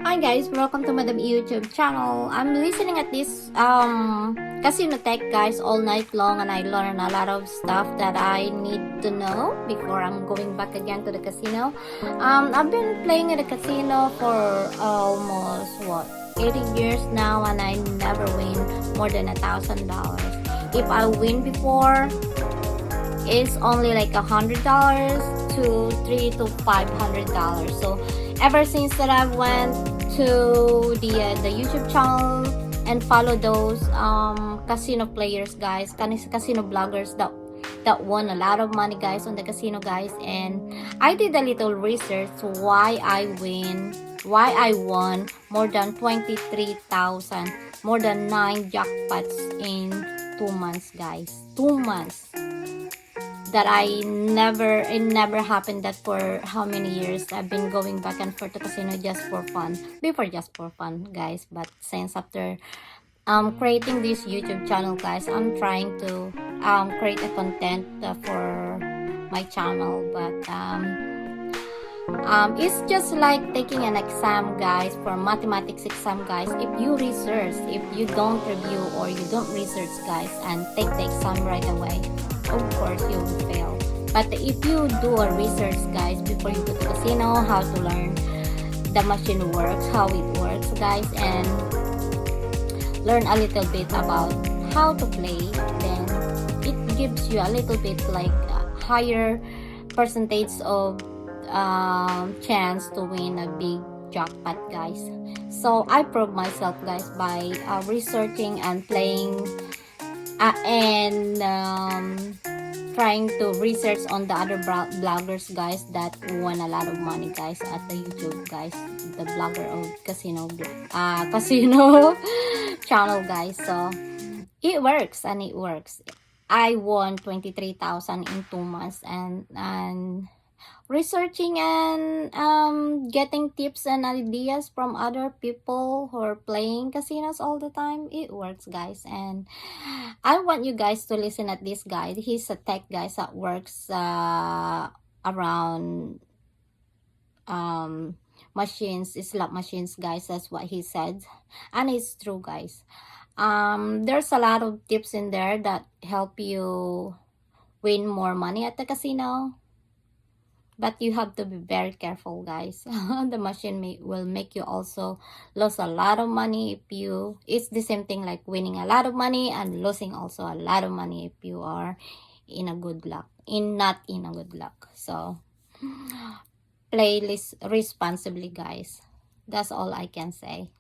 Hi guys, welcome to Madam YouTube channel. I'm listening at this casino tech guys all night long, and I learned a lot of stuff that I need to know before I'm going back again to the casino. I've been playing in the casino for almost 80 years now, and I never win more than $1,000. If I win before, it's only like $100 to $300 to $500. So ever since that I went to the YouTube channel and follow those casino players guys, casino bloggers that won a lot of money guys on the casino guys, and I did a little research why I won more than 23,000, more than 9 jackpots in 2 months guys. 2 months that it never happened that for how many years I've been going back and forth to casino just for fun. Before just for fun guys, but since after creating this YouTube channel guys, I'm trying to create a content for my channel, but it's just like taking an exam guys, for mathematics exam guys. If you research, if you don't review or you don't research guys and take the exam right away, of course you will fail. But if you do a research guys before you go to casino, how to learn the machine works, how it works guys, and learn a little bit about how to play, then it gives you a little bit like a higher percentage of chance to win a big jackpot guys. So I proved myself guys by researching and playing and trying to research on the other bloggers guys that won a lot of money guys at the YouTube guys, the blogger of casino channel guys. So it works, and it works. I won 23,000 in 2 months, and researching and getting tips and ideas from other people who are playing casinos all the time, it works guys. And I want you guys to listen at this guy. He's a tech guy that works around machines, slot machines guys. That's what he said, and it's true guys. There's a lot of tips in there that help you win more money at the casino, but you have to be very careful guys. The machine will make you also lose a lot of money if you, it's the same thing like winning a lot of money and losing also a lot of money if you are in a good luck, not in a good luck. So play responsibly guys. That's all I can say.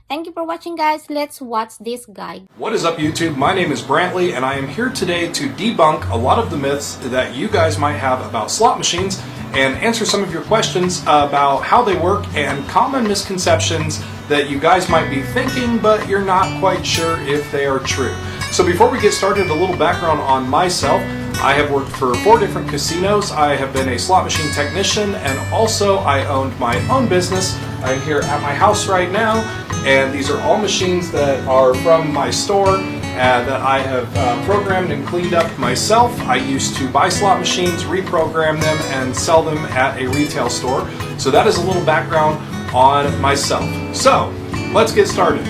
Thank you for watching guys. Let's watch this guy. What is up YouTube? My name is Brantley, and I am here today to debunk a lot of the myths that you guys might have about slot machines and answer some of your questions about how they work and common misconceptions that you guys might be thinking but you're not quite sure if they are true. So before we get started, a little background on myself. I have worked for 4 different casinos. I have been a slot machine technician, and also I owned my own business. I'm here at my house right now, and these are all machines that are from my store that I have programmed and cleaned up myself. I used to buy slot machines, reprogram them, and sell them at a retail store. So that is a little background on myself. So let's get started.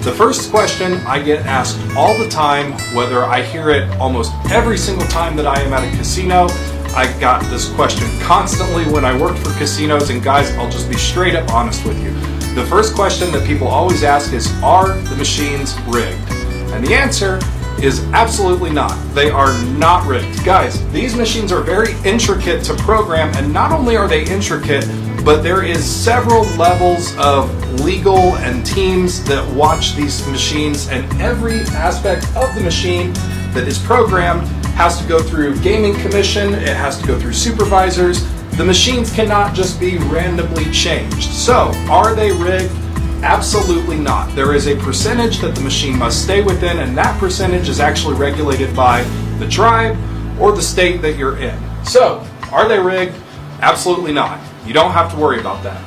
The first question I get asked all the time, whether I hear it almost every single time that I am at a casino. I got this question constantly when I worked for casinos, and guys, I'll just be straight up honest with you. The first question that people always ask is, are the machines rigged? And the answer is absolutely not. They are not rigged. Guys, these machines are very intricate to program, and not only are they intricate, but there is several levels of legal and teams that watch these machines, and every aspect of the machine that is programmed has to go through gaming commission, it has to go through supervisors. The machines cannot just be randomly changed. So, are they rigged? Absolutely not. There is a percentage that the machine must stay within, and that percentage is actually regulated by the tribe or the state that you're in. So, are they rigged? Absolutely not. You don't have to worry about that.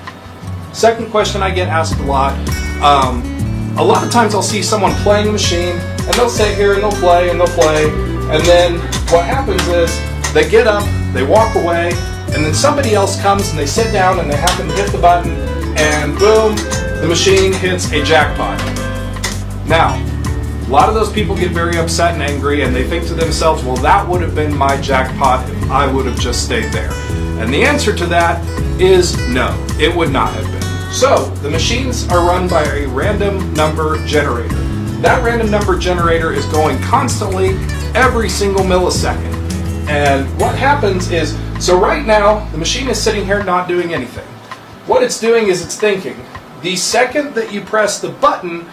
Second question I get asked a lot of times I'll see someone playing a machine, and they'll sit here and they'll play, and then what happens is they get up, they walk away, and then somebody else comes and they sit down and they happen to hit the button, and boom, the machine hits a jackpot. Now, a lot of those people get very upset and angry, and they think to themselves, well, that would have been my jackpot if I would have just stayed there. And the answer to that is no, it would not have been. So, the machines are run by a random number generator. That random number generator is going constantly every single millisecond. And what happens is, so right now, the machine is sitting here not doing anything. What it's doing is it's thinking. The second that you press the button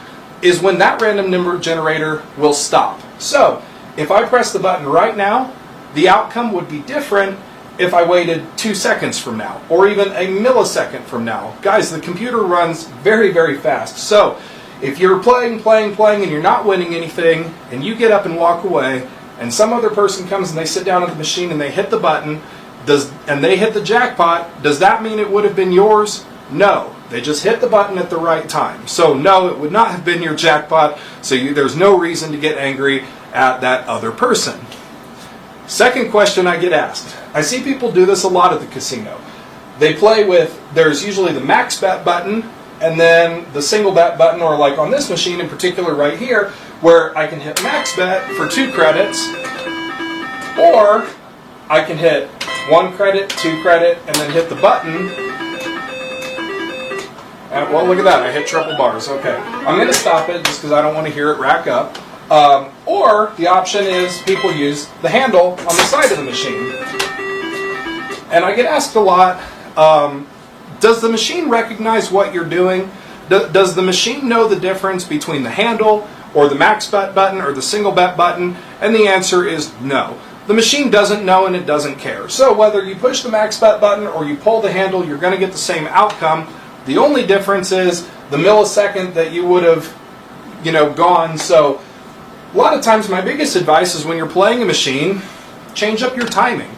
is when that random number generator will stop. So, if I press the button right now, the outcome would be different if I waited 2 seconds from now, or even a millisecond from now. Guys, the computer runs very, very fast. So, if you're playing, and you're not winning anything, and you get up and walk away, and some other person comes and they sit down at the machine and they hit the button, and they hit the jackpot, does that mean it would have been yours? No. They just hit the button at the right time. So no, it would not have been your jackpot, so there's no reason to get angry at that other person. Second question I get asked. I see people do this a lot at the casino. They play with, there's usually the max bet button, and then the single bet button, or like on this machine in particular right here, where I can hit max bet for 2 credits, or I can hit 1 credit, 2 credit, and then hit the button. Well, look at that, I hit triple bars. Okay, I'm going to stop it just because I don't want to hear it rack up. Or the option is people use the handle on the side of the machine. And I get asked a lot, does the machine recognize what you're doing? Does the machine know the difference between the handle or the max bet button or the single bet button? And the answer is no. The machine doesn't know and it doesn't care. So whether you push the max bet button or you pull the handle, you're going to get the same outcome. The only difference is the millisecond that you would have, gone. So a lot of times my biggest advice is when you're playing a machine, change up your timing.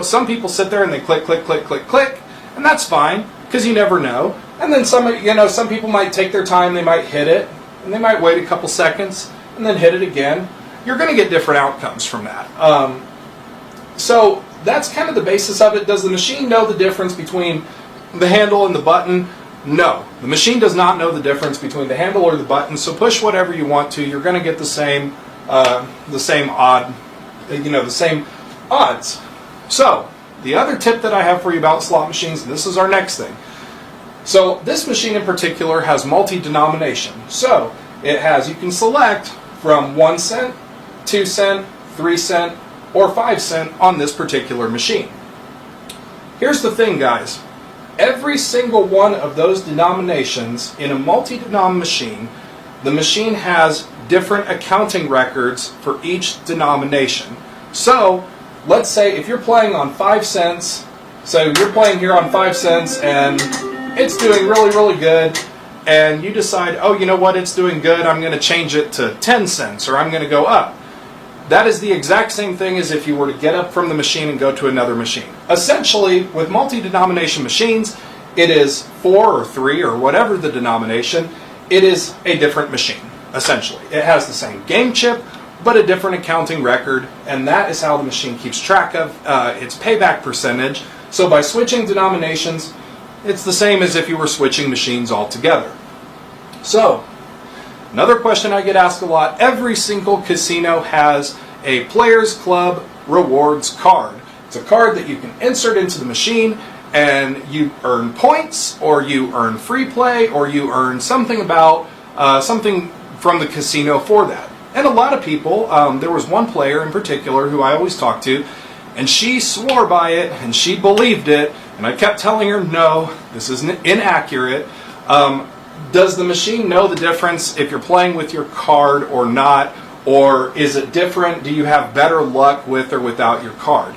Some people sit there and they click, click, click, click, click, and that's fine because you never know. And then some people might take their time, they might hit it, and they might wait a couple seconds and then hit it again. You're going to get different outcomes from that. So that's kind of the basis of it. Does the machine know the difference between the handle and the button? No, the machine does not know the difference between the handle or the button. So push whatever you want to. You're going to get the same odds. So the other tip that I have for you about slot machines, and this is our next thing. So this machine in particular has multi-denomination. So it has, you can select from 1 cent, 2 cent, 3 cent, or 5 cent on this particular machine. Here's the thing, guys. Every single one of those denominations in a multi-denom machine, the machine has different accounting records for each denomination. So, let's say if you're playing on 5 cents, so you're playing here on 5 cents and it's doing really, really good, and you decide, oh, you know what, it's doing good, I'm going to change it to 10 cents, or I'm going to go up. That is the exact same thing as if you were to get up from the machine and go to another machine. Essentially, with multi-denomination machines, it is 4 or 3 or whatever the denomination, it is a different machine, essentially. It has the same game chip, but a different accounting record, and that is how the machine keeps track of its payback percentage. So by switching denominations, it's the same as if you were switching machines altogether. So, another question I get asked a lot, every single casino has a Players Club rewards card. It's a card that you can insert into the machine and you earn points, or you earn free play, or you earn something about something from the casino for that. And a lot of people, there was one player in particular who I always talk to, and she swore by it and she believed it, and I kept telling her, no, this is inaccurate. Does the machine know the difference if you're playing with your card or not? Or is it different? Do you have better luck with or without your card?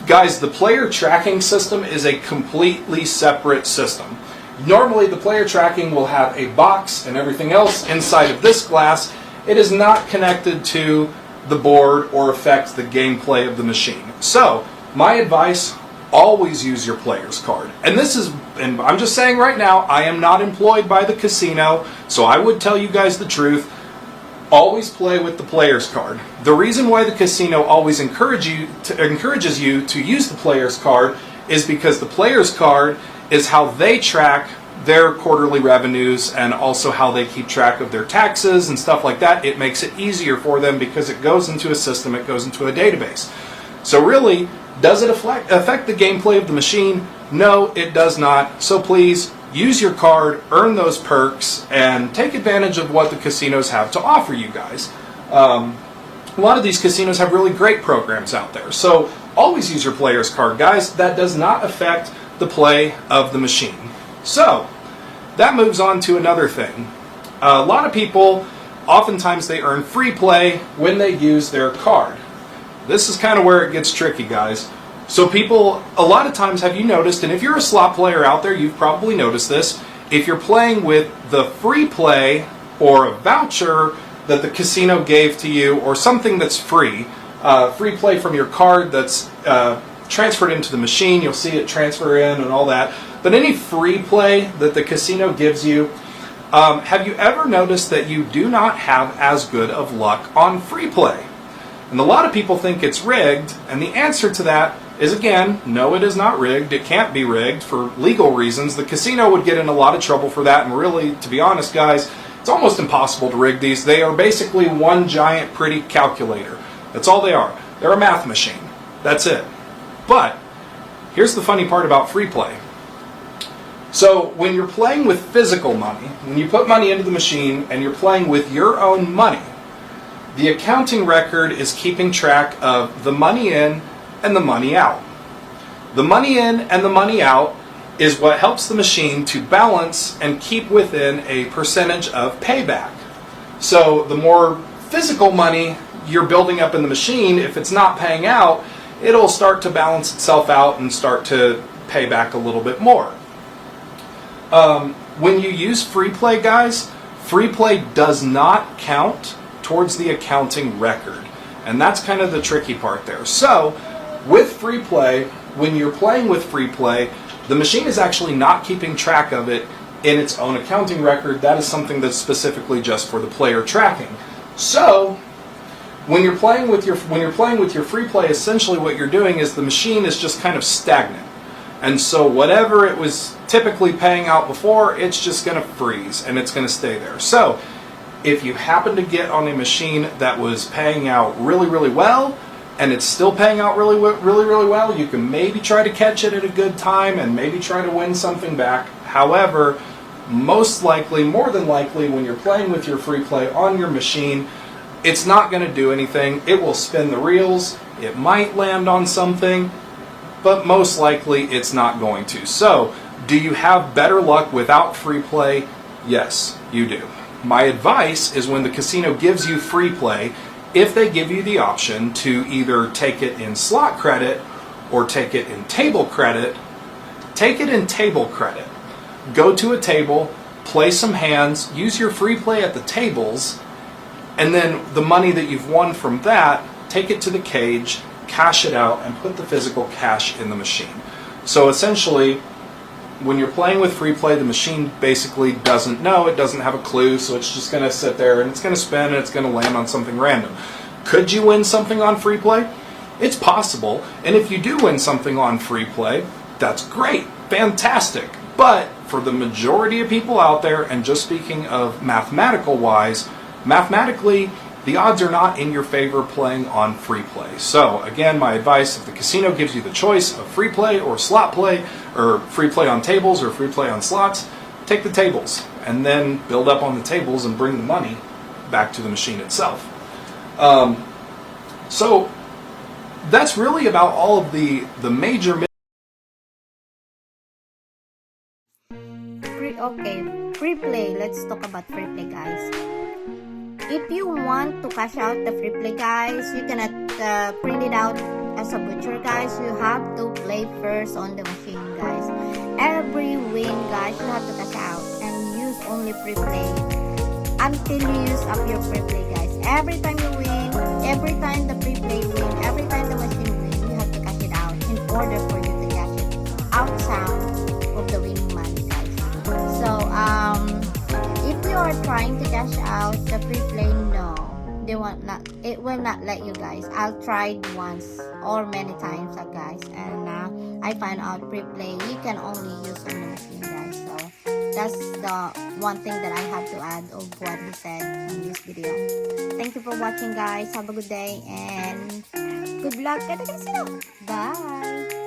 Guys, the player tracking system is a completely separate system. Normally, the player tracking will have a box and everything else inside of this glass. It is not connected to the board or affects the gameplay of the machine. So, my advice, always use your player's card. And I'm just saying right now, I am not employed by the casino, so I would tell you guys the truth. Always play with the player's card. The reason why the casino always encourages you to use the player's card is because the player's card is how they track their quarterly revenues and also how they keep track of their taxes and stuff like that. It makes it easier for them because it goes into a system, it goes into a database. So really, does it affect the gameplay of the machine? No, it does not. So please, use your card, earn those perks, and take advantage of what the casinos have to offer you guys. A lot of these casinos have really great programs out there. So always use your player's card, guys. That does not affect the play of the machine. So that moves on to another thing. A lot of people, oftentimes they earn free play when they use their card. This is kind of where it gets tricky, guys. So people, a lot of times, have you noticed, and if you're a slot player out there, you've probably noticed this, if you're playing with the free play or a voucher that the casino gave to you, or something that's free play from your card that's transferred into the machine, you'll see it transfer in and all that, but any free play that the casino gives you, have you ever noticed that you do not have as good of luck on free play? And a lot of people think it's rigged, and the answer to that is, again, no, it is not rigged. It can't be rigged for legal reasons. The casino would get in a lot of trouble for that, and really, to be honest, guys, it's almost impossible to rig these. They are basically one giant pretty calculator. That's all they are. They're a math machine. That's it. But here's the funny part about free play. So when you're playing with physical money, when you put money into the machine and you're playing with your own money, the accounting record is keeping track of the money in and the money out. The money in and the money out is what helps the machine to balance and keep within a percentage of payback. So the more physical money you're building up in the machine, if it's not paying out, it'll start to balance itself out and start to pay back a little bit more. When you use free play, guys, free play does not count towards the accounting record. And that's kind of the tricky part there. So with free play, when you're playing with free play, the machine is actually not keeping track of it in its own accounting record. That is something that's specifically just for the player tracking. So when you're playing with your free play, essentially what you're doing is the machine is just kind of stagnant. And so whatever it was typically paying out before, it's just going to freeze and it's going to stay there. So if you happen to get on a machine that was paying out really, really well, and it's still paying out really, really well, you can maybe try to catch it at a good time and maybe try to win something back. However, most likely, more than likely, when you're playing with your free play on your machine, it's not going to do anything. It will spin the reels. It might land on something, but most likely it's not going to. So, do you have better luck without free play? Yes, you do. My advice is when the casino gives you free play, if they give you the option to either take it in slot credit or take it in table credit, take it in table credit. Go to a table, play some hands, use your free play at the tables, and then the money that you've won from that, take it to the cage, cash it out, and put the physical cash in the machine. So essentially, when you're playing with free play, the machine basically doesn't know, it doesn't have a clue, so it's just going to sit there and it's going to spin and it's going to land on something random. Could you win something on free play? It's possible, and if you do win something on free play, that's great, fantastic. But for the majority of people out there, and just speaking of mathematical wise, mathematically, the odds are not in your favor playing on free play. So again, my advice, if the casino gives you the choice of free play or slot play, or free play on tables or free play on slots, take the tables and then build up on the tables and bring the money back to the machine itself. So that's really about all of the major free play. Let's talk about free play, guys. If you want to cash out the free play, guys, you cannot print it out as a butcher, guys. You have to play first on the machine, guys. Every win, guys, you have to cash out and use only free play until you use up your free play, guys. Every time you win, every time the free play win, every time the machine win, you have to cash it out in order for you to cash it out sound of the winning money, guys. So if you are trying to cash out the free play, no, it will not let you guys. I'll tried once or many times guys, and I find out pre-play you can only use on the machine guys. So that's the one thing that I have to add of what he said in this video. Thank you for watching guys. Have a good day and good luck. Bye.